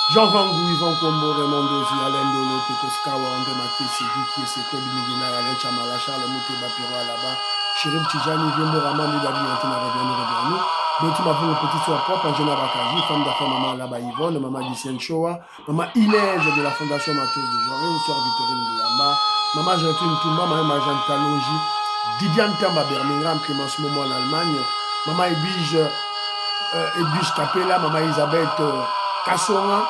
Jean Vangou, Yvan Kombo, Raymond Dozi, Alain Dolo, Pekos Kawa, André Makesi, Guy Kiese, Claude Migina, Alain Chamala, Charles Mouté, Bapiro Alaba, Chérif Tijani, Viembo Ramani, David Antina, Reviano, donc tu m'as fait une petite soeur propre, Angela Bakaji, femme d'affaires, maman Alaba Yvonne, maman Lucien Shoa, maman Inès de la Fondation Matos de Joré, soeur Victorine Bouyamba, maman Gertrude Touma, maman Jeanne Kaloji, Didiane Tamba Birmingham, Clémence Momo en Allemagne, maman Edwige Capella, maman Elisabeth Kassonga,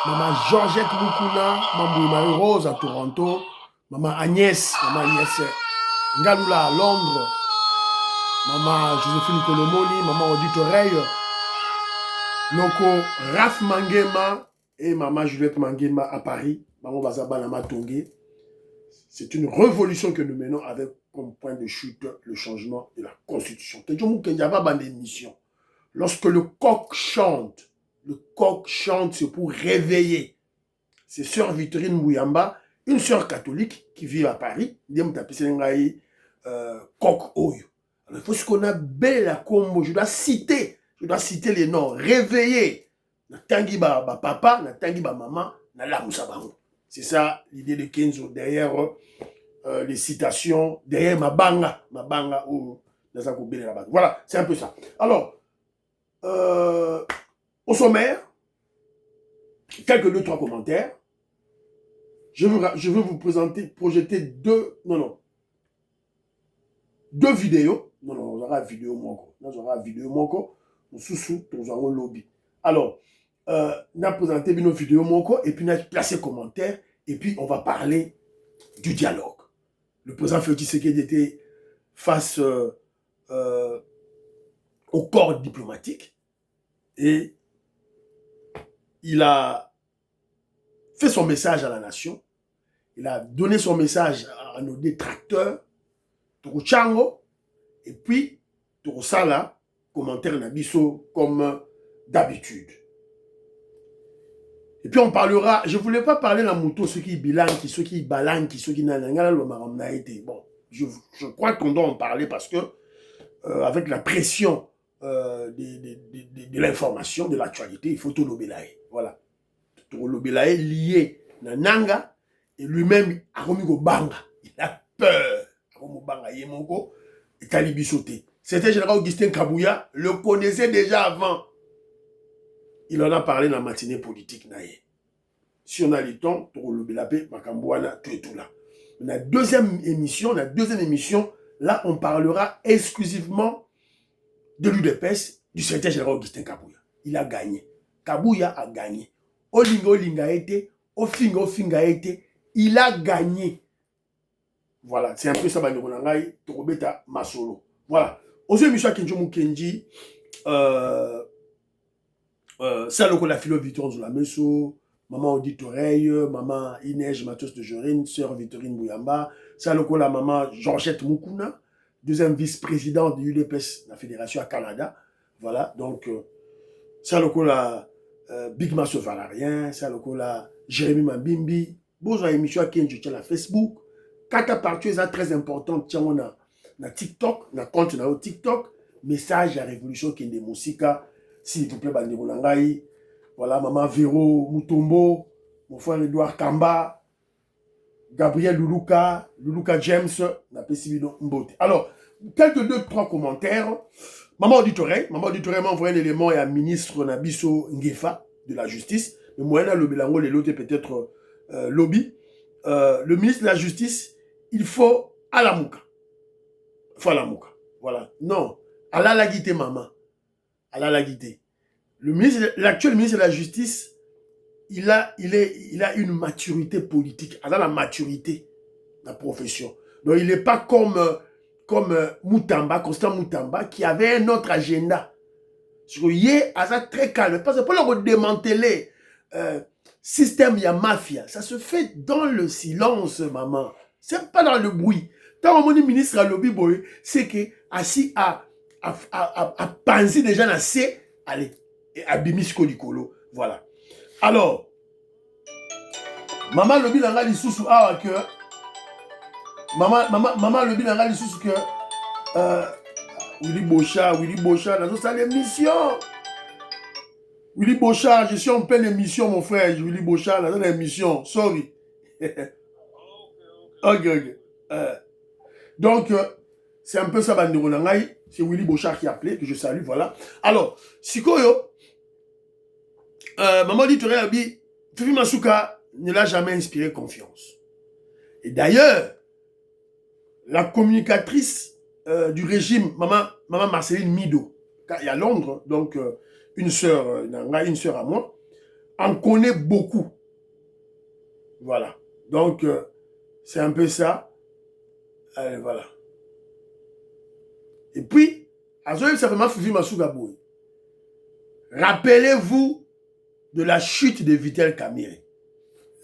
maman Georgette Mukuna, maman Marie-Rose à Toronto, maman Agnès Ngalula à Londres, maman Joséphine Kolomoni, maman Odite Oreille, Noko Raph Mangema et maman Juliette Mangema à Paris, maman Bazaba Lama Tongé. C'est une révolution que nous menons avec comme point de chute le changement de la Constitution. Lorsque le coq chante, c'est pour réveiller. C'est sœur Victorine Bouyamba, une sœur catholique qui vit à Paris. Coq Oyo. Alors, il faut ce qu'on a belle combo. Je dois citer les noms. Réveiller. Na tangi ba papa, na tangi ba maman, na la musabango. C'est ça l'idée de Kenzo derrière les citations, derrière Mabanga ou Nazako Bele la base. Voilà, c'est un peu ça. Alors, au sommaire, quelques 2-3 commentaires. Je veux vous projeter deux vidéos. Non, on aura vidéo moko. Sous lobby. Alors, on a présenté nos vidéos moko et puis on a placé commentaires et puis on va parler du dialogue. Le président Félix Tshisekedi était face au corps diplomatique et il a fait son message à la nation. Il a donné son message à nos détracteurs, Toko et puis Toko Sala, commentaire Nabiso, comme d'habitude. Et puis on parlera, je ne voulais pas parler de la moto, ceux qui bilan, ceux qui balan, ceux qui n'ont bon, je crois qu'on doit en parler parce que avec la pression de l'information, de l'actualité, il faut tout l'obélaï. Voilà. Tout l'obélaï lié à Nanga et lui-même à Romigo Banga. Il a peur. Romigo Banga Yemongo et Talibi sauté. C'était le général Augustin Kabouya, le connaissait déjà avant. Il en a parlé dans la matinée politique. Si on a le temps, pour le Belapé, Makambouana, tout là. La deuxième émission, là, on parlera exclusivement de l'UDPS, du secrétaire général Augustin Kabouya. Il a gagné. Kabouya a gagné. Olinga a été, Ofinga a été, il a gagné. Voilà, c'est un peu ça, Banyogonangai, Torobeta Masolo. Voilà. Aux émissions Kenjomu Kenji, ça, la philo Victorine Zoulameso, maman Odite Oreille, maman Inès Matos de Jorine, sœur Victorine Bouyamba, ça, la maman Georgette Mukuna, deuxième vice-présidente de l'UDPS, la fédération à Canada. Voilà, donc, ça, la Big Masso Valarien, ça, la Jérémy Mambimbi, bonjour, émission à Kenji, la Facebook. Quatre parties très importantes, tiens, on a TikTok, on a compte au TikTok, message à révolution qui est de Moussika. S'il vous plaît, Bandebo Nangaï. Voilà, maman Véro Mutombo, mon frère Edouard Kamba, Gabriel Luluka James, Mbote. Alors, quelques 2-3 commentaires. Maman Auditoret m'a envoyé un élément et un ministre Nabiso Ngefa de la justice. Mais moi, le Belango, les lots peut-être lobby. Le ministre de la justice, il faut à la mouka. Voilà. Non. À la guité, maman. À la guité. L'actuel ministre de la Justice, il a une maturité politique. Il a la maturité de la profession. Donc, il n'est pas comme Moutamba, Constant Moutamba, qui avait un autre agenda. Parce que il est très calme. Parce que pour le démanteler, système, il y a mafia. Ça se fait dans le silence, maman. C'est pas dans le bruit. Tant que mon ministre a lobby boy, c'est que assis à penser déjà assez, allez, Abimisko Likolo. Voilà. Alors, maman lobby langa lisusu awa que maman lobby langa lisusu que Willy Bocha, dans sa émission. Willy Bochard, je suis en pleine émission, mon frère. Willy Bochard, dans l'émission. Sorry. Ok. Donc, c'est un peu ça, Bandero Nangai. C'est Willy Bochard qui a appelé, que je salue, voilà. Alors, Sikoyo, Maman dit, Fifi Masuka ne l'a jamais inspiré confiance. Et d'ailleurs, la communicatrice du régime, Maman Marceline Mido, il y a Londres, donc une sœur à moi, en connaît beaucoup. Voilà. Donc, c'est un peu ça. Voilà. Et puis, rappelez-vous de la chute de Vitel Kamerhe.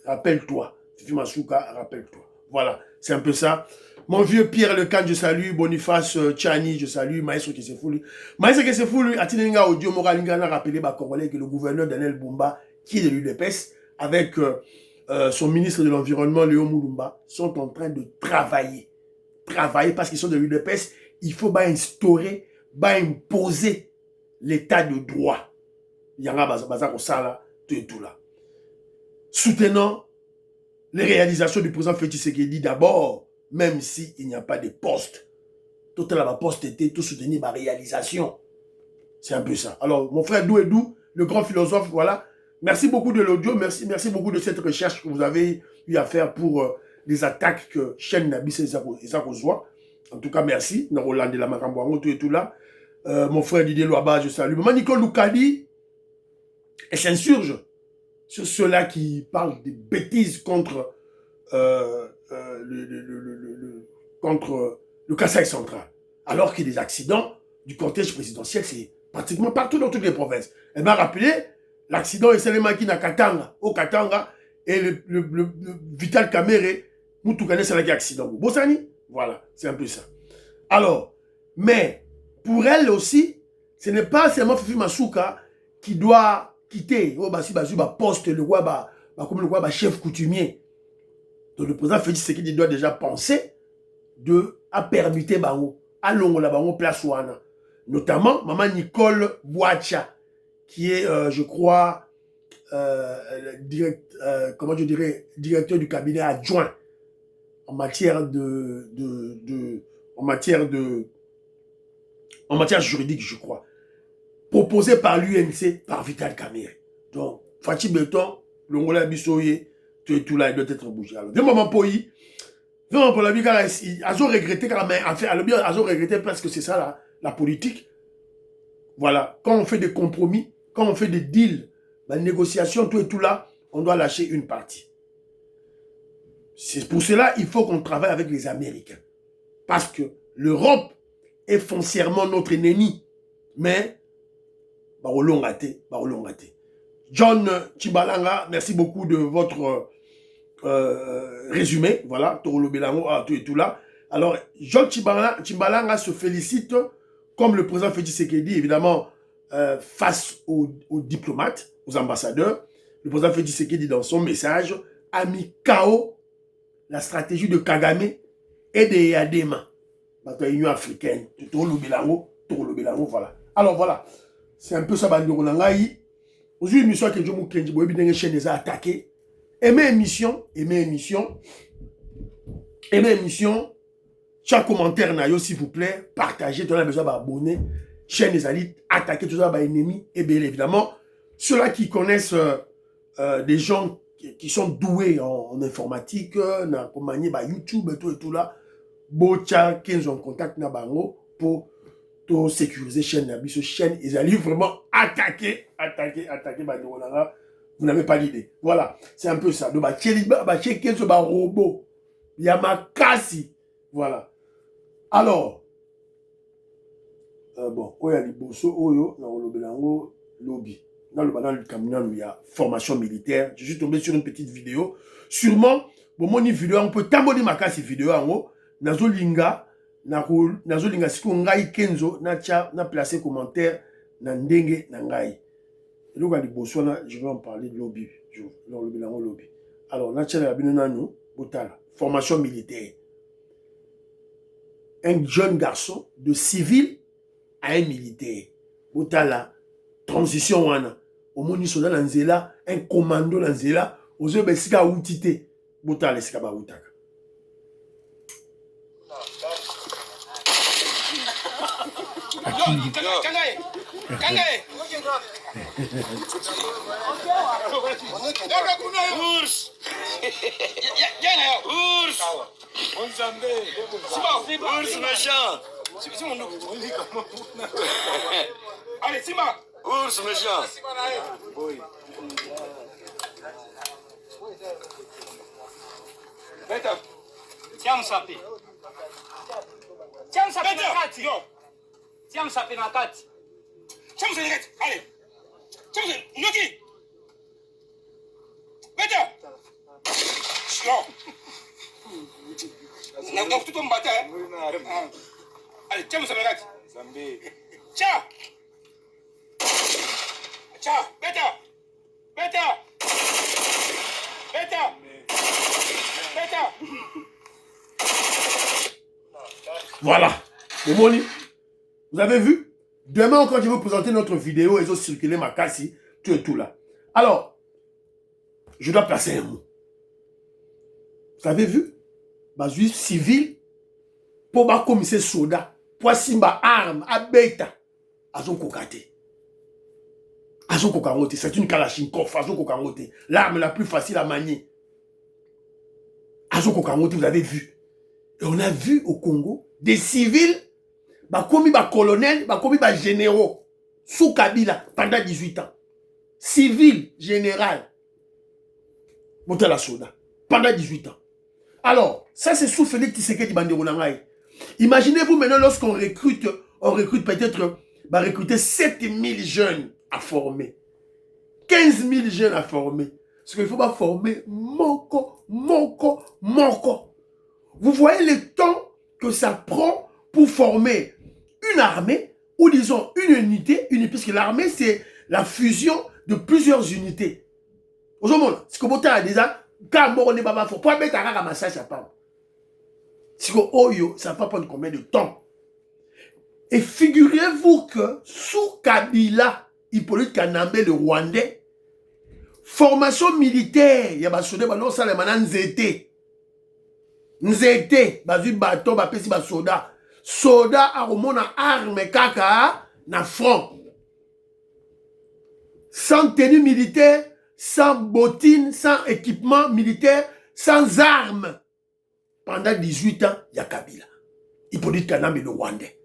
Rappelle-toi. Fifi Masuka, rappelle-toi. Voilà, c'est un peu ça. Mon vieux Pierre Lecan, je salue. Boniface Tchani, je salue. Maestro Kesefouli. Maestro Kesefouli, Atininga Audio Moralinga a rappelé Congolais que le gouverneur Daniel Bumba, qui est de l'UDPS, avec son ministre de l'Environnement, Léo Moulumba, sont en train de travailler. Travailler parce qu'ils sont de l'UDPS. Il faut instaurer, imposer l'état de droit. Il y a un Sala, tout là. Soutenant les réalisations du président Félix Tshisekedi d'abord, même s'il n'y a pas de poste. Tout la poste était tout soutenir ma réalisation. C'est un peu ça. Alors, mon frère Douedou, le grand philosophe, voilà. Merci beaucoup de l'audio, merci beaucoup de cette recherche que vous avez eu à faire pour les attaques que chaîne Nabis et Zakozwa. En tout cas, merci. Naroland de la Makamboango, tout là. Mon frère Didier Loaba, je salue. Maman Nicole Loukadi, elle s'insurge sur ceux-là qui parlent des bêtises contre contre le Kasaï central. Alors qu'il y a des accidents du cortège présidentiel, c'est pratiquement partout dans toutes les provinces. Elle m'a rappelé l'accident et Selemaki na Katanga, au Katanga, et le Vital Kamerhe, Moutoukane Salaki accident. Bossani, voilà, c'est un peu ça. Alors, mais pour elle aussi, ce n'est pas seulement Fifi Masuka qui doit quitter poste le roi comme le roi chef coutumier. Donc le président Félix Tshisekedi doit déjà penser à permuter bango, à longola bango place wana. Notamment maman Nicole Boacha qui est je crois directeur du cabinet adjoint en matière en matière juridique, je crois, proposé par l'UNC, par Vital Kamerhe. Donc, Fatih Beton, l'Ongola Bissoye, tout là, il doit être bougé. Alors, de moment pour lui, ils ont regretté, ils ont regretté parce que c'est ça la politique. Voilà, quand on fait des compromis, quand on fait des deals, la négociation, tout là, on doit lâcher une partie. C'est pour cela qu'il faut qu'on travaille avec les Américains. Parce que l'Europe est foncièrement notre ennemi. Mais, John Chibalanga, merci beaucoup de votre résumé. Voilà, Torolo Belango, tout là. Alors, John Chibalanga se félicite, comme le président Félix Tshisekedi, évidemment, face aux diplomates, aux ambassadeurs. Le président Félix Tshisekedi, dans son message, a mis KO la stratégie de Kagame et de Yadema, dans l'Union africaine. Torolo Belango, voilà. Alors, voilà. C'est un peu ça, Bandiro Nangaï. Aujourd'hui, émission que je vous dis, vous avez chaîne des attaqués. Aimez émission. Chaque commentaire, s'il vous plaît, partagez, tout le monde a besoin d'abonner. Chaîne des alliés, attaquer tout ça, ennemis. Et bien évidemment, ceux-là qui connaissent des gens qui sont doués en informatique, dans YouTube et tout là, bocha, 15 en contact na bango pour sécuriser chaîne Nabiso chaîne, ils allaient vraiment attaquer, vous n'avez pas l'idée. Voilà, c'est un peu ça. Donc, robot, Yamakasi, voilà. Alors, bon, il y a les bosso, oyo, lobby. Dans le camion, il y a formation militaire. Je suis tombé sur une petite vidéo. Sûrement, bon, mon vidéo, on peut tambouriner ma casse vidéo en haut. Nazolinga, si on ngai kenzo, na placé commentaire, na ndenge, na ngai. Et donc, je vais en parler de lobby. Lobby. Alors, formation militaire. Un jeune garçon de civil à un militaire. Botala, transition wana. omoni soda na nzela, un commando na nzela, ozo besika outité, bota lesika ba outaka. Ours méchant. Allez, Simba. Ours méchant. Tiens msapi. Tiens msapi na kati. Tiens msapi na kati. Tiens msapi na kati. Allez. Tiens msapi. Noki. Beta. Non. Na kututo mbata. Allez, tiens msapi na kati. Zambi. Tiens. Tiens, beta. Beta. Beta. Beta. Voilà. Vous avez vu? Demain encore, je vais vous présenter notre vidéo. Ils ont circulé ma casse, tout et tout là. Alors, je dois placer un mot. Vous avez vu? Bah, juif civil, pour ma commissaire soda, pour simba arme, abeta, azon kokate. Azon kokarote, c'est une kalachnikov, azon kokarote. L'arme la plus facile à manier. Azon kokarote, vous avez vu? Et on a vu au Congo des civils, bah commis bah colonel, bah commis bah généraux, sous Kabila pendant 18 ans. Civil, général, monté la soda, pendant 18 ans. Alors, ça c'est sous Félix Tshisekedi Bandero Nangaï. Imaginez-vous maintenant lorsqu'on recrute peut-être, bah recruter 7000 jeunes à former, 15 000 jeunes à former. Parce qu'il faut pas former moko. Vous voyez le temps que ça prend pour former une armée, ou disons une unité, puisque l'armée c'est la fusion de plusieurs unités. Aujourd'hui, ce que vous avez déjà, quand on n'est pas fort, pour mettre un massage à part. Si vous oyo, ça va prendre combien de temps? Et figurez-vous que sous Kabila, Hippolyte Kanambe, le Rwandais, formation militaire, il y a des soldats, non, ça les manan nzete. Nzete, bazu bateau, bapesi ba soda. Soda a remona arme kaka na front. Sans tenue militaire, sans bottines, sans équipement militaire, sans armes. Pendant 18 ans, il y a Kabila. Hippolyte Kanambe le Rwandais.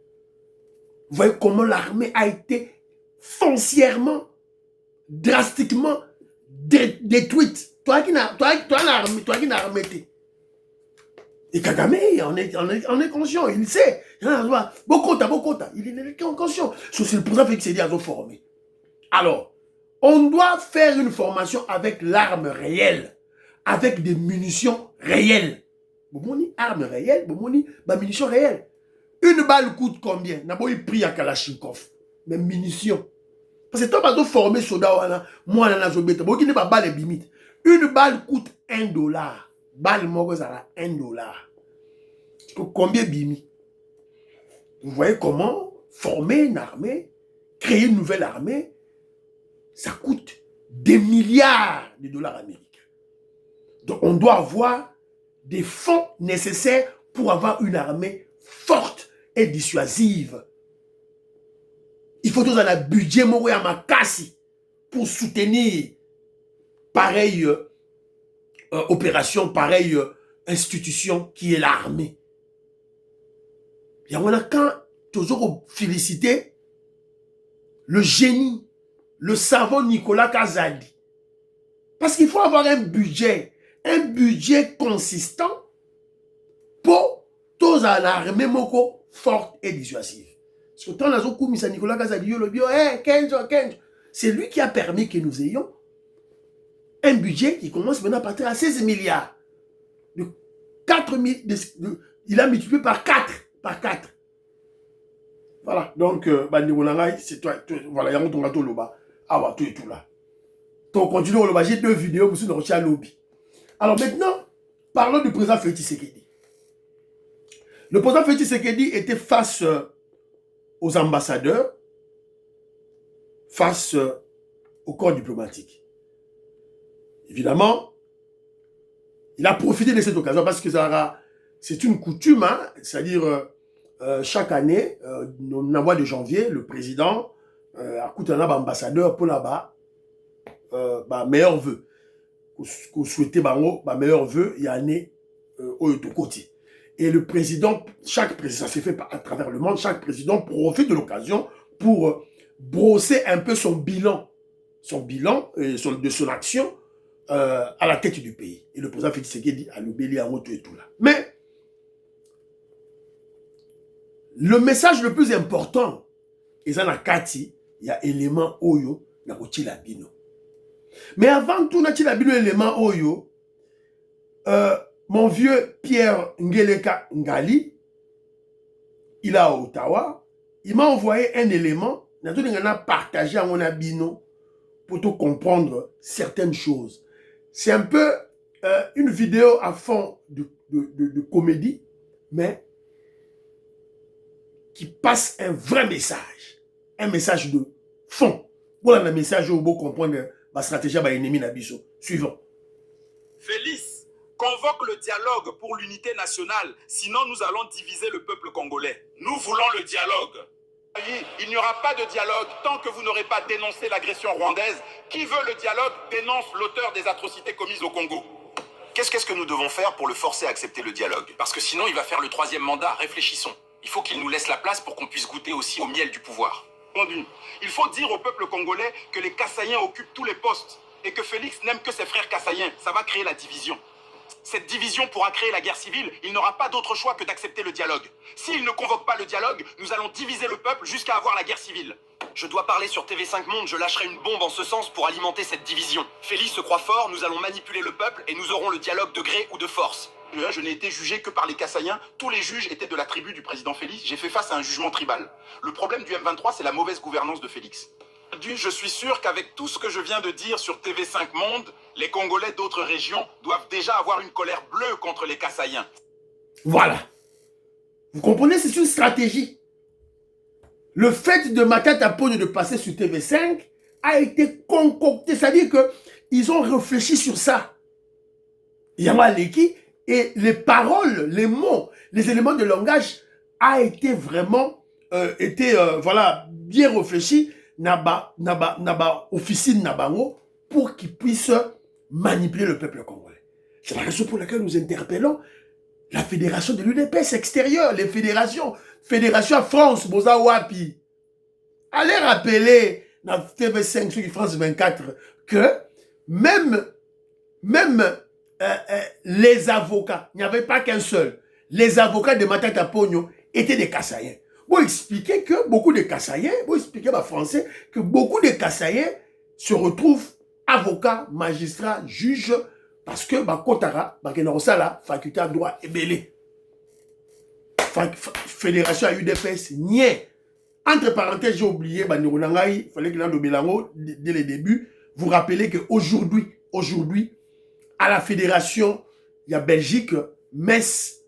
Vous voyez comment l'armée a été foncièrement, drastiquement détruite. Toi qui n'as armé. Et Kagame, on est conscient, il sait. Bokota, il est conscient. C'est le président Félix Tshisekedi a formé. Alors, on doit faire une formation avec l'arme réelle, avec des munitions réelles. Bomoni, arme réelle, bomoni, munitions réelles. Une balle coûte combien? N'abord, il prie à Kalachnikov. Mais munitions. Parce que toi, tu as formé soda, moi, je ne sais pas, balle bimite. Une balle coûte $1. Balle morozara, $1. Combien bimi? Vous voyez comment former une armée, créer une nouvelle armée, ça coûte des milliards de dollars américains. Donc on doit avoir des fonds nécessaires pour avoir une armée forte et dissuasive. Il faut tous un budget moro à ma casse pour soutenir pareille opération, pareille institution qui est l'armée. Et on a quand toujours féliciter le génie, le savant Nicolas Kazadi. Parce qu'il faut avoir un budget consistant pour tous à l'armée moko forte et dissuasive. Parce que tant que Nicolas Kazadi, c'est lui qui a permis que nous ayons un budget qui commence maintenant à partir à 16 milliards. De 4 000, il a multiplié par 4. Voilà, donc, c'est toi, voilà, il y a un ton loba. Ah, bah, tout et tout là. Donc, continue au loba, j'ai 2 vidéos, vous êtes à lobby. Alors maintenant, parlons du président Félix Tshisekedi. Le président Félix Tshisekedi était face aux ambassadeurs, face au corps diplomatique. Évidemment, il a profité de cette occasion parce que c'est une coutume, hein, c'est-à-dire chaque année, dans le mois de janvier, le président a coûté un ambassadeur pour là-bas, meilleur vœu. Qu'on souhaitait meilleur vœu, il y a année de côté. Et le président, chaque président, ça s'est fait à travers le monde, chaque président profite de l'occasion pour brosser un peu son bilan de son action à la tête du pays. Et le président Félix Tshisekedi a l'obéli à moto et tout là. Mais le message le plus important, il y a élément oyo na koti la bino. Mais avant tout, na koti la bino élément oyo, mon vieux Pierre Ngeleka Ngali, il est à Ottawa, il m'a envoyé un élément, il a partagé à mon abino pour tout comprendre certaines choses. C'est un peu une vidéo à fond de comédie, mais qui passe un vrai message. Un message de fond. Voilà le message où vous comprenez la stratégie de l'ennemi Nabiso. Suivant. Félix convoque le dialogue pour l'unité nationale, sinon nous allons diviser le peuple congolais. Nous voulons le dialogue. Il n'y aura pas de dialogue tant que vous n'aurez pas dénoncé l'agression rwandaise. Qui veut le dialogue dénonce l'auteur des atrocités commises au Congo. Qu'est-ce que nous devons faire pour le forcer à accepter le dialogue? Parce que sinon il va faire le 3e mandat. Réfléchissons. Il faut qu'il nous laisse la place pour qu'on puisse goûter aussi au miel du pouvoir. Il faut dire au peuple congolais que les Kassaïens occupent tous les postes et que Félix n'aime que ses frères Kassaïens. Ça va créer la division. Cette division pourra créer la guerre civile. Il n'aura pas d'autre choix que d'accepter le dialogue. S'il ne convoque pas le dialogue, nous allons diviser le peuple jusqu'à avoir la guerre civile. Je dois parler sur TV5 Monde, je lâcherai une bombe en ce sens pour alimenter cette division. Félix se croit fort, nous allons manipuler le peuple et nous aurons le dialogue de gré ou de force. Je n'ai été jugé que par les Kassaïens. Tous les juges étaient de la tribu du président Félix. J'ai fait face à un jugement tribal. Le problème du M23, c'est la mauvaise gouvernance de Félix. Je suis sûr qu'avec tout ce que je viens de dire sur TV5 Monde, les Congolais d'autres régions doivent déjà avoir une colère bleue contre les Kassaïens. Voilà. Vous comprenez, c'est une stratégie. Le fait de Matata Ponyo de passer sur TV5 a été concocté. C'est-à-dire qu'ils ont réfléchi sur ça. Yama Leki, et les paroles, les mots, les éléments de langage a été vraiment voilà, bien réfléchi. Naba officine Nabango pour qu'ils puissent manipuler le peuple congolais. C'est la raison pour laquelle nous interpellons la fédération de l'UDPS extérieure, les fédérations, Fédération France, Boza Wapi. Allez rappeler dans TV5 sur France 24 que même les avocats, il n'y avait pas qu'un seul, les avocats de Matata Ponyo étaient des Kassaïens. Vous expliquez que beaucoup de Kassaïens, vous expliquez en français que beaucoup de Kassaïens se retrouvent avocats, magistrats, juges, parce que Kotara, la faculté à droit est belée. Fédération à UDPS, niais. Entre parenthèses, j'ai oublié, il fallait que l'on Belango, dès le début, vous rappelez qu'aujourd'hui, à la fédération, il y a Belgique, messe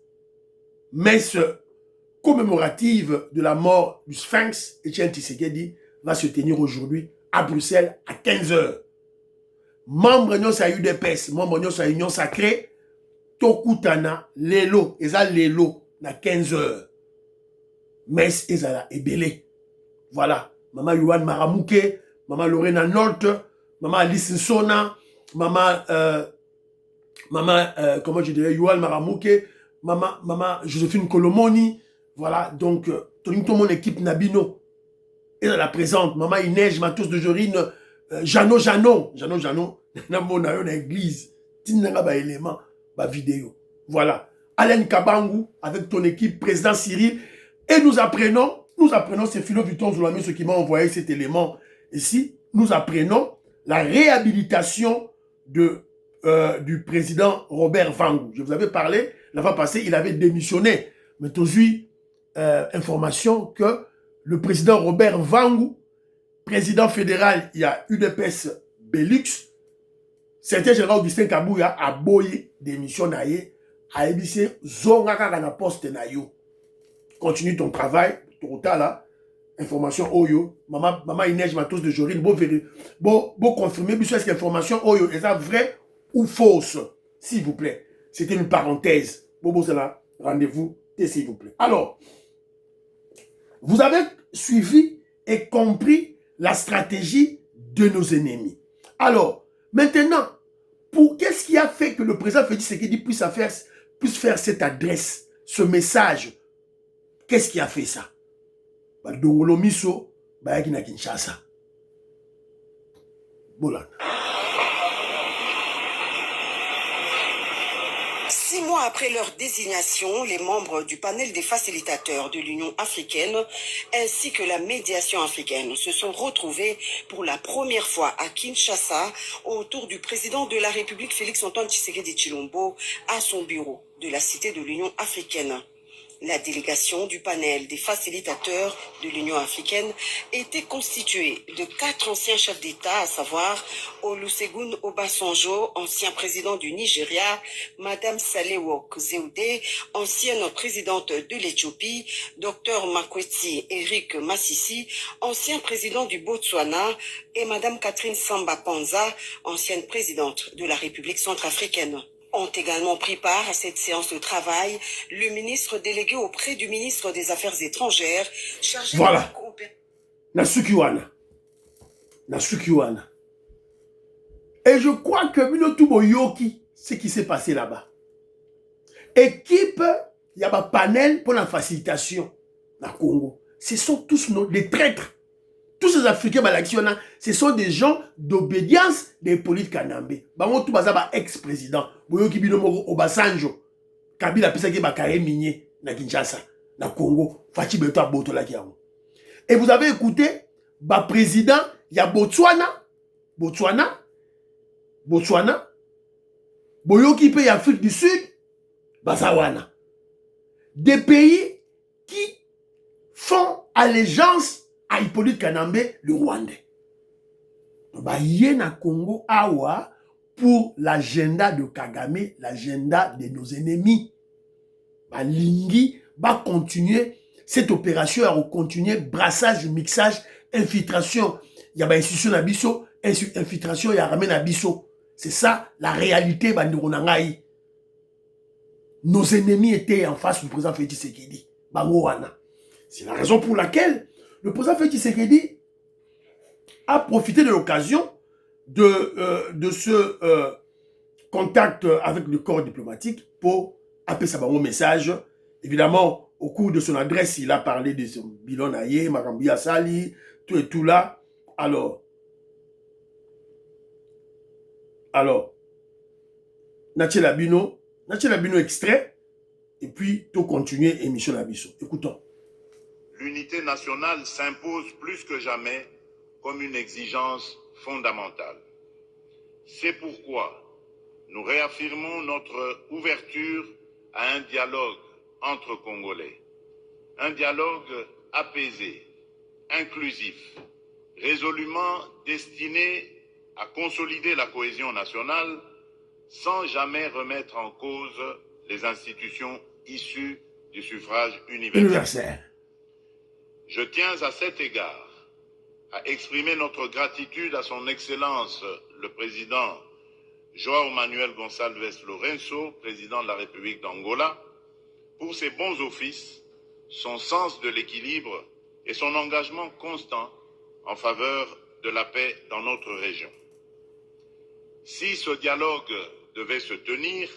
commémorative de la mort du Sphinx, Etienne Tshisekedi, va se tenir aujourd'hui à Bruxelles à 15h. Membre de UDPS, membre de l'Union Sacrée, Tokutana, Lelo, Eza Lelo, na 15h. Messe Ezala Ebele. Voilà. Maman Yohan Maramouke, Maman Lorena Nolte, Maman Alice Nsona, Maman, comment je dirais, Yohan Maramouke, Maman Joséphine Kolomoni. Voilà, donc, toute mon équipe Nabino est la présente. Maman Inès, Matos de Jorine, Jano, dans l'église. Tinanga ba élément, ba vidéo. Voilà. Alain Kabangu, avec ton équipe, président Cyril. Et nous apprenons, c'est Philo Vuitton Zoulami, ce qui m'a envoyé cet élément ici. Nous apprenons la réhabilitation du président Robert Vangu. Je vous avais parlé, la fois passée, il avait démissionné. Mais aujourd'hui, information que le président Robert Vangu, président fédéral, il y a UDPS Belux, c'était général Augustin Kabouya a boyé démission naïe, a ébissé zonga kaka na poste naïo. Continue ton travail, ton là, information Oyo, maman Inès Matos de Jorine, bon confirmer, est-ce que information Oyo est vraie ou fausse, s'il vous plaît. C'était une parenthèse. Bon, c'est là, rendez-vous, s'il vous plaît. Alors, vous avez suivi et compris la stratégie de nos ennemis. Alors, maintenant, qu'est-ce qui a fait que le président Félix Tshisekedi puisse faire cette adresse, ce message? Qu'est-ce qui a fait ça? Dongolo Miso, Bayaki na Kinshasa. Voilà. 6 mois après leur désignation, les membres du panel des facilitateurs de l'Union africaine ainsi que la médiation africaine se sont retrouvés pour la première fois à Kinshasa autour du président de la République Félix-Antoine Tshisekedi Tshilombo à son bureau de la Cité de l'Union africaine. La délégation du panel des facilitateurs de l'Union africaine était constituée de 4 anciens chefs d'État, à savoir Olusegun Obasanjo, ancien président du Nigeria, Madame Sahle-Work Zewde, ancienne présidente de l'Éthiopie, Dr Makweti Eric Massissi, ancien président du Botswana, et Madame Catherine Samba Panza, ancienne présidente de la République centrafricaine. Ont également pris part à cette séance de travail le ministre délégué auprès du ministre des Affaires étrangères chargé de la coopération. Nasukiwana. Et je crois que Minotubo Yoki, ce qui s'est passé là-bas. Équipe, il y a un panel pour la facilitation dans le Congo. Ce sont tous des traîtres. Tous ces Africains, ce sont des gens d'obédience des politiques Kanambe. Bango tout bazaba ex-président. Boyoki Binomoro Obasanjo. Kabila Pisaki Bakare Minier na Kinshasa, na Congo. Fachi Beto Aboto la Kiango. Et vous avez écouté, président, il y a Botswana. Boyoki Pays Afrique du Sud. Bazawana. Des pays qui font allégeance à Hippolyte Kanambe, le Rwandais. Il y a un Congo awa pour l'agenda de Kagame, l'agenda de nos ennemis. Lingi va continuer cette opération, à continuer brassage, mixage, infiltration. Il y a une institution Nabiso, infiltration, il y a ramène Nabiso. C'est ça la réalité. Nos ennemis étaient en face du président Félix Tshisekedi. C'est la raison pour laquelle le président Félix Tshisekedi a profité de l'occasion de ce contact avec le corps diplomatique pour appeler sa message. Évidemment, au cours de son adresse, il a parlé de son bilan naïe, Makambi Asali, tout et tout là. Alors, Natie Labino extrait, et puis tout continuer émission Labiso. Écoutons. L'unité nationale s'impose plus que jamais comme une exigence fondamentale. C'est pourquoi nous réaffirmons notre ouverture à un dialogue entre Congolais. Un dialogue apaisé, inclusif, résolument destiné à consolider la cohésion nationale sans jamais remettre en cause les institutions issues du suffrage universel. Je tiens à cet égard à exprimer notre gratitude à son Excellence le Président João Manuel Gonçalves Lourenço, Président de la République d'Angola, pour ses bons offices, son sens de l'équilibre et son engagement constant en faveur de la paix dans notre région. Si ce dialogue devait se tenir,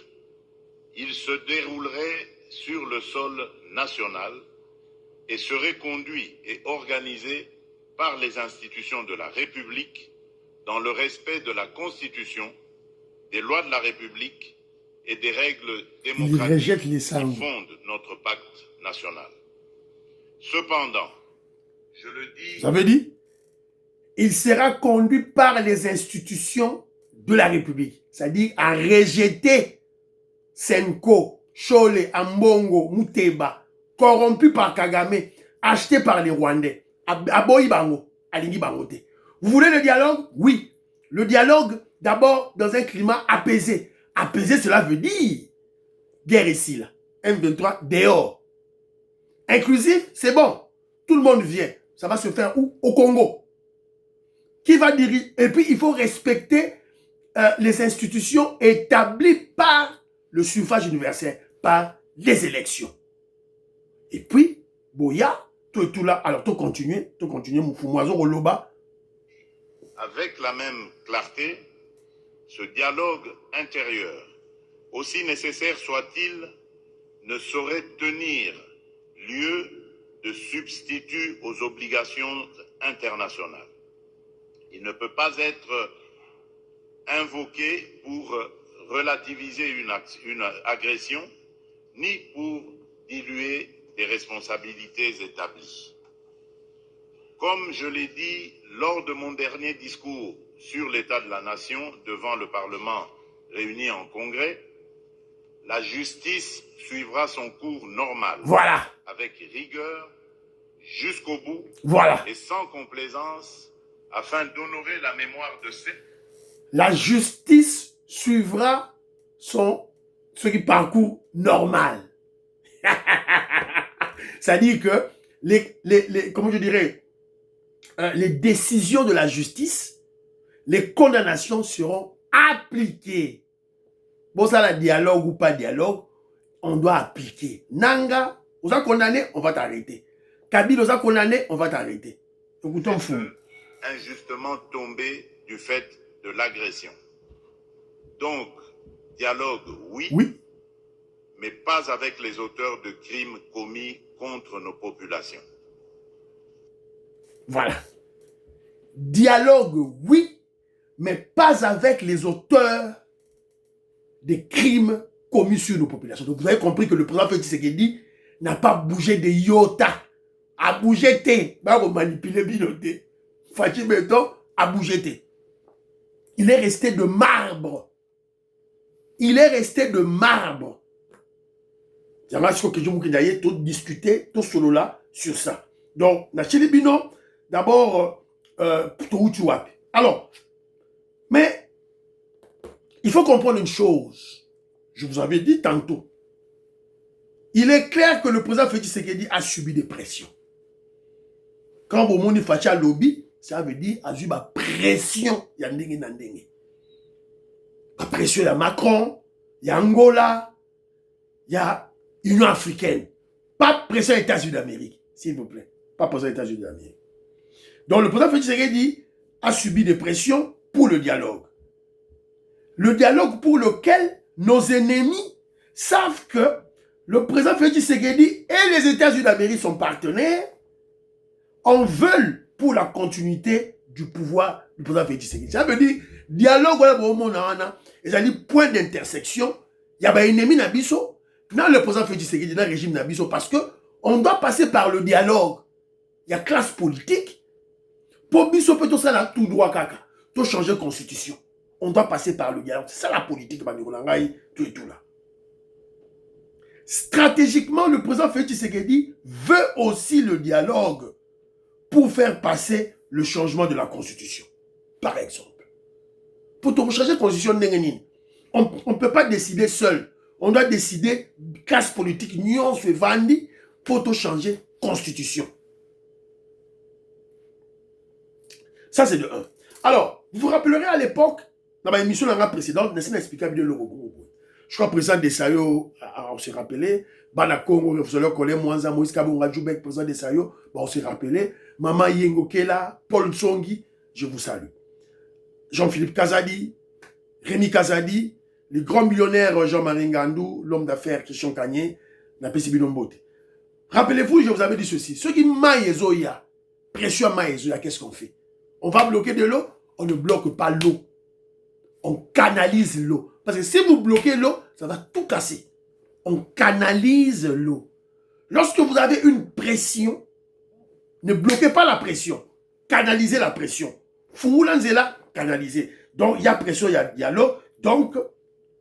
il se déroulerait sur le sol national et serait conduit et organisé par les institutions de la République dans le respect de la Constitution, des lois de la République et des règles démocratiques qui fondent notre pacte national. Cependant, je le dis... Ça veut dire, il sera conduit par les institutions de la République, c'est-à-dire à rejeter Senko, Chole, Ambongo, Muteba, corrompu par Kagame, acheté par les Rwandais. Aboyi Bango, Alingi Bangote. Vous voulez le dialogue? Oui. Le dialogue, d'abord, dans un climat apaisé. Apaisé, cela veut dire guerre ici, là. M23, dehors. Inclusif, c'est bon. Tout le monde vient. Ça va se faire où? Au Congo. Qui va diriger? Et puis, il faut respecter les institutions établies par le suffrage universel, par les élections. Et puis, Boya, tout là, alors tout continuer, Moufoumoiso Roloba. Avec la même clarté, ce dialogue intérieur, aussi nécessaire soit-il, ne saurait tenir lieu de substitut aux obligations internationales. Il ne peut pas être invoqué pour relativiser une agression, ni pour diluer des responsabilités établies. Comme je l'ai dit lors de mon dernier discours sur l'état de la nation devant le Parlement réuni en congrès, la justice suivra son cours normal. Voilà. Avec rigueur, jusqu'au bout. Voilà. Et sans complaisance, afin d'honorer la mémoire de ces... La justice suivra ce qui parcourt normal. C'est-à-dire que comment je dirais, les décisions de la justice, les condamnations seront appliquées. Bon, ça, le dialogue ou pas dialogue, on doit appliquer. Nanga, on a condamné, on va t'arrêter. Kabila, on a condamné, on va t'arrêter. Écoutons fou. Injustement tombé du fait de l'agression. Donc, dialogue, oui, mais pas avec les auteurs de crimes commis contre nos populations. Voilà. Dialogue, oui, mais pas avec les auteurs des crimes commis sur nos populations. Donc, vous avez compris que le président Félix Tshisekedi n'a pas bougé de iota. A bougé té. Va manipuler binoté. Fachi Beton a bougé té. Il est resté de marbre. Il est resté de marbre. J'aimerais que je vous tout discuter, tout solo là, sur ça. Donc, Nachili Bino, d'abord, alors, mais, il faut comprendre une chose. Je vous avais dit tantôt. Il est clair que le président Félix Tshisekedi a subi des pressions. Quand vous avez fait un lobby, ça veut dire qu'il a eu une pression. Il y a la pression, il y a Macron, il y a Angola, il y a Union africaine. Pas pression des États-Unis d'Amérique, s'il vous plaît. Pas pression des États-Unis d'Amérique. Donc le président Félix Tshisekedi a subi des pressions pour le dialogue. Le dialogue pour lequel nos ennemis savent que le président Félix Tshisekedi et les États-Unis d'Amérique sont partenaires, en veulent pour la continuité du pouvoir du président Félix Tshisekedi. Ça veut dire, dialogue, il y a des points d'intersection, il y a des ennemis nabiso, dans le président Félix Tshisekedi, dans le régime nabiso, parce que on doit passer par le dialogue. Il y a classe politique, pour biso peut tout ça là, tout droit kaka, tout changer de constitution. On doit passer par le dialogue. C'est ça la politique, tout et tout là. Stratégiquement, le président Félix Tshisekedi veut aussi le dialogue pour faire passer le changement de la constitution. Par exemple. Pour changer la constitution, on ne peut pas décider seul. On doit décider, classe politique, nuance et vandi, pour changer la constitution. Ça, c'est de 1. Alors, vous vous rappellerez à l'époque, dans ma émission précédente, Nessina expliqué bien le robot. Je crois que le président Desayo, on s'est rappelé, Banakongo, le collègue Mwanza, Moïse Kabonga Djoubek, président Desayo, on s'est rappelé, Maman Yengo Kela, Paul Tsongi, je vous salue. Jean-Philippe Kazadi, Rémi Kazadi, les grands millionnaires Jean-Marie Ngandou, l'homme d'affaires Christian Kanye, Napesi Binombote. Rappelez-vous, je vous avais dit ceci, ceux qui maillent Zoya, pression maillent Zoya, qu'est-ce qu'on fait? On va bloquer de l'eau, on ne bloque pas l'eau. On canalise l'eau. Parce que si vous bloquez l'eau, ça va tout casser. On canalise l'eau. Lorsque vous avez une pression, ne bloquez pas la pression. Canalisez la pression. Foulanzela, canalisez. Donc, il y a pression, il y a l'eau. Donc,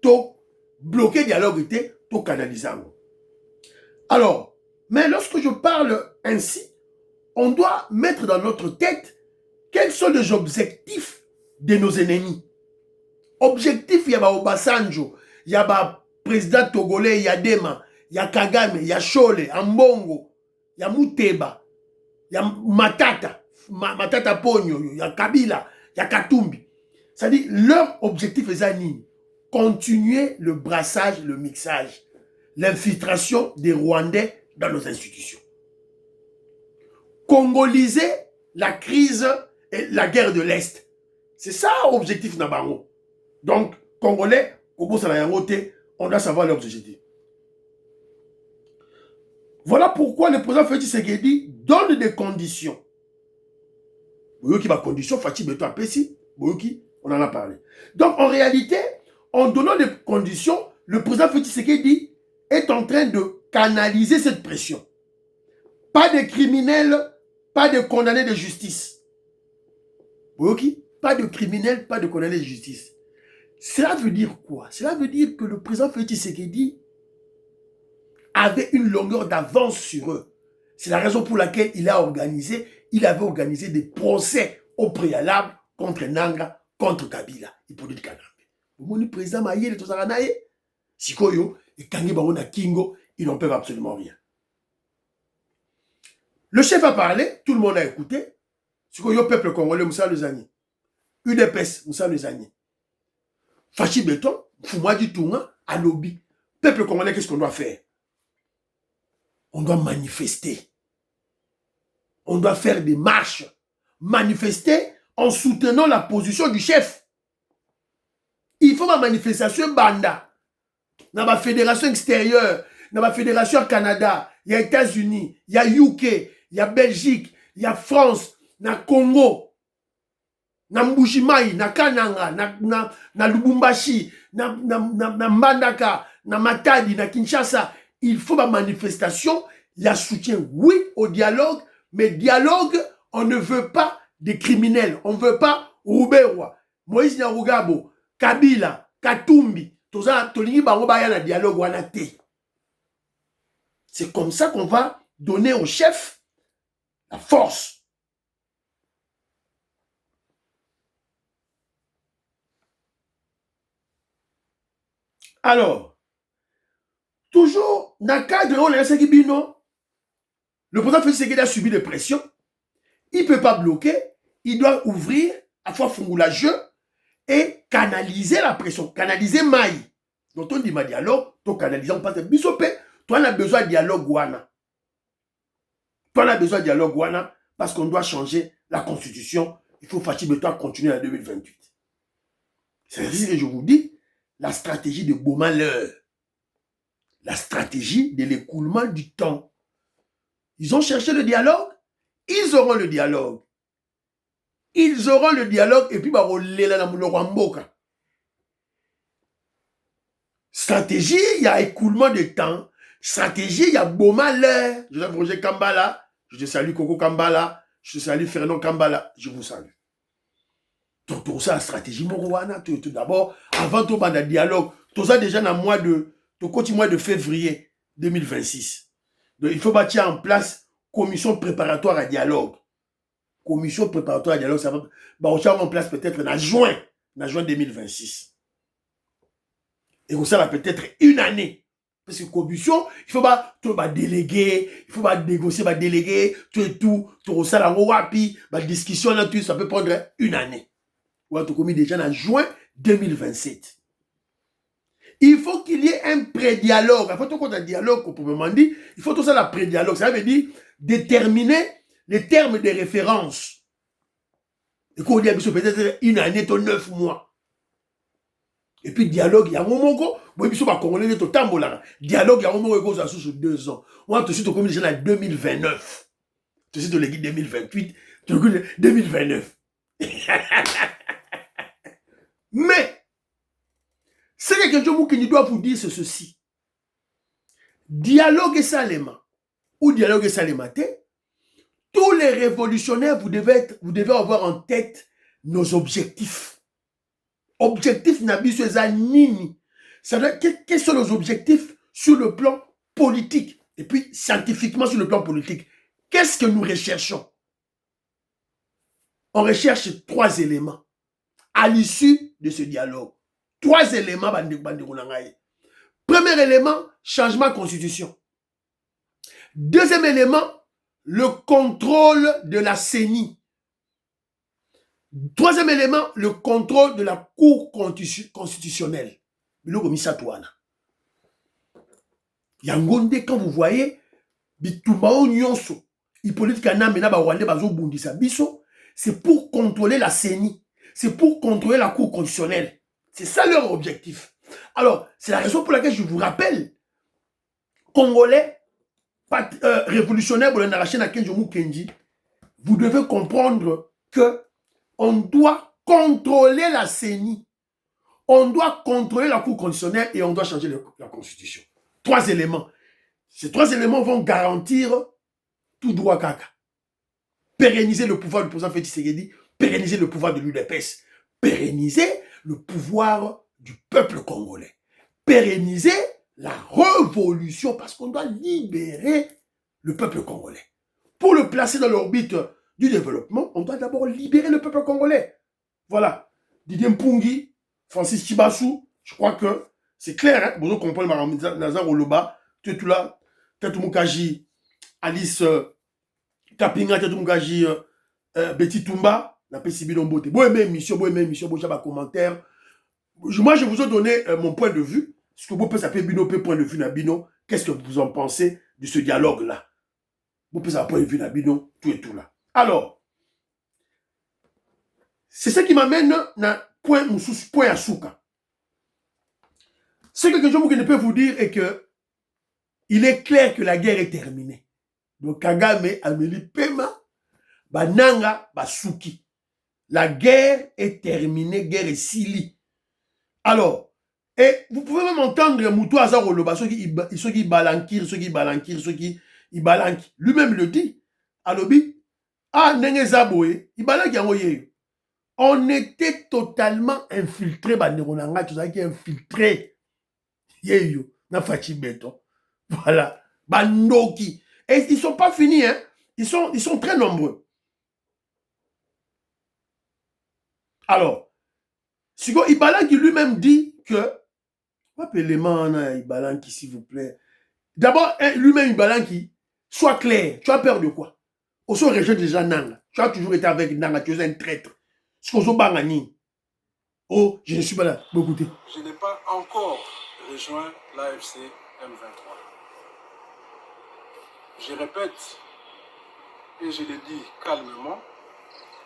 tout bloquer dialogue, tout canaliser. Alors, mais lorsque je parle ainsi, on doit mettre dans notre tête quels sont les objectifs de nos ennemis. Objectif, il y a Obasanjo, il y a président togolais, il y a Dema, il y a Kagame, il y a Chole, Ambongo, il y a Mouteba, il y a Matata Pogno, il y a Kabila, il y a Katumbi. C'est-à-dire, leur objectif est ça, continuer le brassage, le mixage, l'infiltration des Rwandais dans nos institutions. Congoliser la crise et la guerre de l'Est. C'est ça l'objectif Nabango. Donc, Congolais, on doit savoir leurs objectifs. Voilà pourquoi le président Félix Tshisekedi donne des conditions. Boyoki va condition, Fachi Beto Apesi, Boyoki, on en a parlé. Donc, en réalité, en donnant des conditions, le président Félix Tshisekedi est en train de canaliser cette pression. Pas de criminels, pas de condamnés de justice. Boyoki, pas de criminels, pas de condamnés de justice. Cela veut dire quoi? Cela veut dire que le président Félix Tshisekedi avait une longueur d'avance sur eux. C'est la raison pour laquelle il avait organisé des procès au préalable contre Nanga, contre Kabila. Il peut dire Kanambe. Le président Maïe, tout ça, Sikoyo, et Kangi Barona Kingo, ils n'en peuvent absolument rien. Le chef a parlé, tout le monde a écouté. Sikoyo, peuple congolais, Moussa Lezani. UDPS, Moussa Lezani. Fachi Beton, Fumadi Tounga, Alobi. Peuple congolais, qu'est-ce qu'on doit faire? On doit manifester. On doit faire des marches. Manifester en soutenant la position du chef. Il faut ma manifestation banda. Dans ma fédération extérieure, dans ma fédération Canada, il y a États-Unis, il y a UK, il y a Belgique, il y a France, il y a Congo, il y a Mbujimaï, il y a Kananga, il y a Lubumbashi, il y a Mbandaka, il y a Matadi, il y a Kinshasa. Il faut ma manifestation, il y a soutien, oui, au dialogue, mais dialogue, on ne veut pas des criminels, on ne veut pas Rouberois, Moïse Nyarugabo, Kabila, Katumbi, dialogue. C'est comme ça qu'on va donner au chef la force. Alors, toujours dans le cadre où le président Félix Tshisekedi a subi des pressions. Il ne peut pas bloquer. Il doit ouvrir à fois Fungula jeu et canaliser la pression. Canaliser Maï. Donc on dit ma dialogue, on canalise, on passe bisopé. Toi, on a besoin de dialogue Wana. Toi, on a besoin de dialogue Wana parce qu'on doit changer la constitution. Il faut Fachi Beto continuer en 2028. C'est ainsi que je vous dis, la stratégie de Beaumalheur. La stratégie de l'écoulement du temps. Ils ont cherché le dialogue, ils auront le dialogue. Ils auront le dialogue et puis bah stratégie, il y a écoulement de temps. Stratégie, il y a beau malheur. Je salue Roger Kambala, je te salue Coco Kambala, je te salue Fernand Kambala, je vous salue. Donc tout ça, la stratégie Morowana, tout d'abord, avant tout le dialogue, tout ça déjà dans le mois de février 2026. Donc il faut bâtir en place commission préparatoire à dialogue. Commission préparatoire à dialogue, ça va en place peut-être en juin 2026. Et ça va peut-être une année. Parce que commission, il faut pas déléguer, il faut pas négocier, déléguer, tout ça, la discussion là, tout ça peut prendre une année. Ou à tout commis déjà en juin 2027. Il faut qu'il y ait un pré-dialogue. Il faut tout un dialogue, proprement dit. Il faut tout ça, la pré-dialogue. Ça veut dire déterminer les termes de référence. Et qu'on dit peut-être une année, 9 mois. Et puis dialogue, il y a un moment où il y a un Congolais qui dialogue, il y a un moment où il y a 2 ans. On a tout de suite comme déjà en 2029. Tout de suite, on le dit 2028, 2029. Mais, c'est quelque chose qui doit vous dire ceci. Dialogue et Salema, ou dialogue et Salématé, tous les révolutionnaires, vous devez avoir en tête nos objectifs. Objectifs Nabiso Zanini. Quels sont nos objectifs sur le plan politique et puis scientifiquement sur le plan politique? Qu'est-ce que nous recherchons? On recherche 3 éléments à l'issue de ce dialogue. 3 éléments. Premier élément, changement de constitution. Deuxième élément, le contrôle de la CENI. Troisième élément, le contrôle de la Cour constitutionnelle. Yangonde, quand vous voyez, Bitumbao Nyonso, Hippolyte Kanam, c'est pour contrôler la CENI. C'est pour contrôler la Cour constitutionnelle. C'est ça leur objectif. Alors, c'est la raison pour laquelle je vous rappelle, Congolais, révolutionnaire, vous devez comprendre que on doit contrôler la CENI. On doit contrôler la Cour constitutionnelle et on doit changer la Constitution. 3 éléments. Ces 3 éléments vont garantir tout droit caca. Pérenniser le pouvoir du président Félix Tshisekedi, pérenniser le pouvoir de l'UDPS, pérenniser le pouvoir du peuple congolais, pérenniser la révolution parce qu'on doit libérer le peuple congolais. Pour le placer dans l'orbite du développement, on doit d'abord libérer le peuple congolais. Voilà. Didier Mpungi, Francis Chibassou, je crois que c'est clair, hein? Vous comprenez, Nazar Oloba, tu es tout là, Tetou Mukaji, Alice Kapinga, Tetou Mukaji, Betty Tumba, la PCB Dombote. Bon, émission, bon, commentaire. Moi, je vous ai donné mon point de vue. Ce que vous pouvez s'appeler Bino, point de vue Nabino. Qu'est-ce que vous en pensez de ce dialogue-là? Vous pouvez s'appeler point de vue Nabino, tout et tout là. Alors, c'est ce qui m'amène à point à Souka. Ce que je ne peux vous dire est que il est clair que la guerre est terminée. Donc Kagame, Amélie Pema, Bananga, Basuki. La guerre est terminée, guerre est sili. Alors, et vous pouvez même entendre Moutou Azaroloba, ceux qui balankir, ceux qui balankir. Lui-même le dit. Alobi, ah, Nenge Zaboé, il balanki yangoye. On était totalement infiltré, Banderonanga, tout ça qui est infiltré. Yeyo, na Fachi Beton. Voilà. Bandoki. Et ils ne sont pas finis, hein. Ils sont très nombreux. Alors, Sigo Ibalanki lui-même dit que, appelez-moi Ibalanki, s'il vous plaît. D'abord, lui-même Ibalanki, sois clair. Tu as peur de quoi? Au sein région déjà Nanga. Tu as toujours été avec Nanga, tu es un traître. Oh, je ne suis pas là. Bon, écoutez. Je n'ai pas encore rejoint l'AFC M23. Je répète, et je le dis calmement,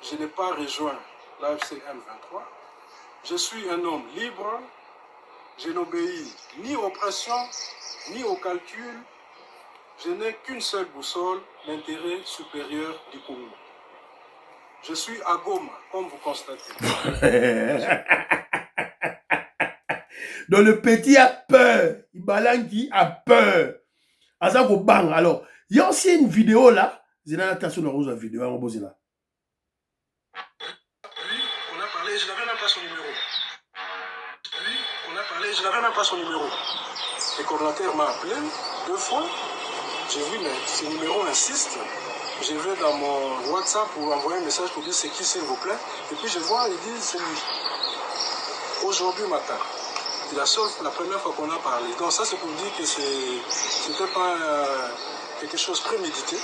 je n'ai pas rejoint l'AFC M23. Je suis un homme libre, je n'obéis ni aux pressions, ni aux calculs. Je n'ai qu'une seule boussole, l'intérêt supérieur du Congo. Je suis à Goma, comme vous constatez. Donc le petit a peur. Ibalanki a peur. Azako bang. Alors, il y a aussi une vidéo là. J'ai l'attention de la vidéo. On va là. Lui, on a parlé, je n'avais même pas son numéro. Lui, on a parlé, je n'avais même pas son numéro. Le coordinateur m'a appelé 2 fois. J'ai vu, mais ce numéro insiste. Je vais dans mon WhatsApp pour envoyer un message pour dire c'est qui s'il vous plaît. Et puis je vois, il dit c'est lui. Aujourd'hui matin. C'est la première fois qu'on a parlé. Donc ça c'est pour dire que c'était pas quelque chose prémédité.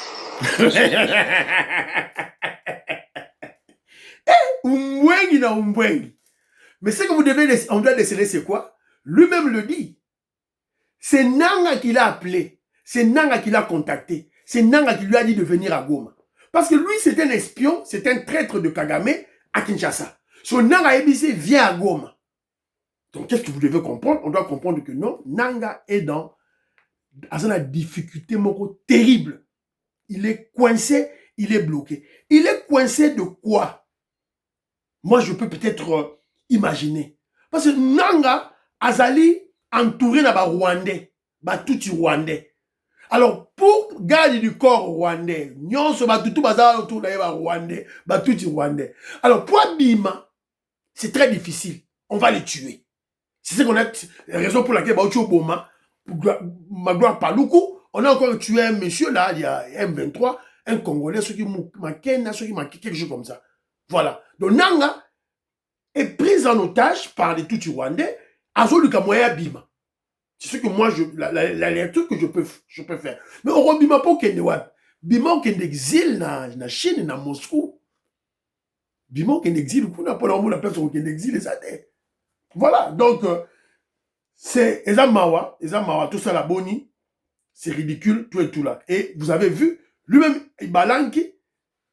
Mais ce que on doit déceler, c'est quoi? Lui-même le dit. C'est Nanga qui l'a appelé. C'est Nanga qui l'a contacté. C'est Nanga qui lui a dit de venir à Goma. Parce que lui, c'est un espion, c'est un traître de Kagame à Kinshasa. So Nanga Ebise vient à Goma. Donc, qu'est-ce que vous devez comprendre? On doit comprendre que non, Nanga est dans la difficulté terrible. Il est coincé, il est bloqué. Il est coincé de quoi? Moi, je peux peut-être imaginer. Parce que Nanga Azali entouré dans les Rwandais, tout Rwandais. Alors, pour garder du corps rwandais, nyonso batutu bazala autour de Rwandais, tout Rwandais. Alors, pour Abima, c'est très difficile. On va les tuer. C'est ce qu'on a, la raison pour laquelle Baouti Oboma, Magloire Paloukou, on a encore tué un monsieur là, il y a M23, un Congolais, ceux qui manquaient, quelque chose comme ça. Voilà. Donc, Nanga est pris en otage par les Tutsi Rwandais, à Zoluka Moya Bima. C'est ce que moi, la lecture que je peux faire. Mais on ne pas au Kenewab. Bimon qui est exil na Chine, na Moscou. Bimon qui est exil, kuna pour la place qui est exil, les années. Voilà, donc, c'est Ezamawa, tout ça la boni, c'est ridicule, tout et tout là. Et vous avez vu, lui-même,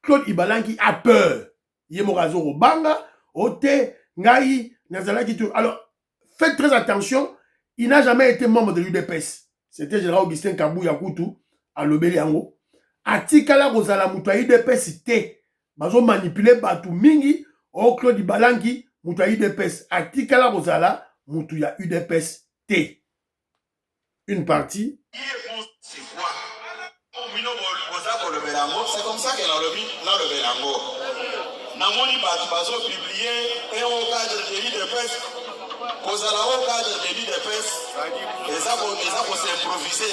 Claude Ibalanki a peur. Yemorazo Obanga, Ote, Ngai, Nazalaki, tout. Alors, faites très attention, il n'a jamais été membre de l'UDPS. C'était Général Augustin Kabou Yakoutou, à Lobeliango. Atikala Rosala Mouta UDPS T. Bazo manipulé Batou Mingi, O Claude Ibalanki, Mouta UDPS. Atikala Rosala, Moutouya UDPS T. Une partie. C'est comme ça que dans le Bélango. Namoni Bazo publié et au cadre de l'UDPS. Kozala au cadre de l'UDPS. Et ça pour s'improviser.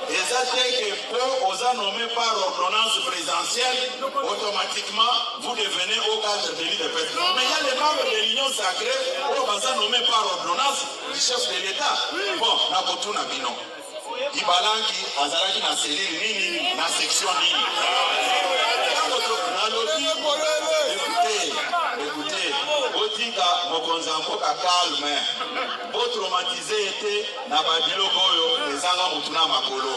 Et ça c'est que pour aux nommés par ordonnance présidentielle, automatiquement vous devenez au cadre de l'UDPS. Mais il y a les membres de l'Union sacrée où on va nommer par ordonnance du chef de l'État. Bon, Nakotuna Bino. Ibalanki, Azalaki na cellule nini, na section nini. Écoutez, Botika, Mokonzamboka calme. Beau traumatisé était na Babilo Goyo, les Zanga Moutuna Makolo.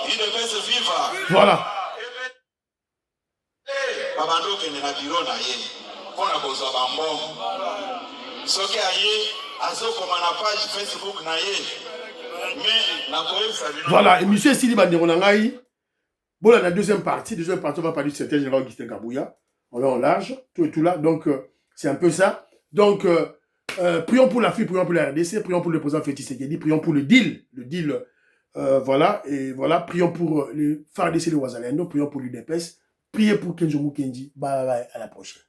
Il devait se vivre. Voilà. Babando qui n'est pas bureau naïe. Pour la cause de Bambon. Ce qui a yé, à ce qu'on a page Facebook naïe. Voilà, et monsieur Sidi Banderonangaï, bon, la deuxième partie, on va parler de certains général Augustin Kabouya. On est en large, tout et tout là. Donc, c'est un peu ça. Donc, prions pour l'Afrique, prions pour la RDC, prions pour le président Félix Tshisekedi, prions pour le deal. Le deal, voilà, et voilà, prions pour les FARDC, les Ouazalendo, prions pour l'UDPS, priez pour Kenjo Mukendi. Bye bye, à la prochaine.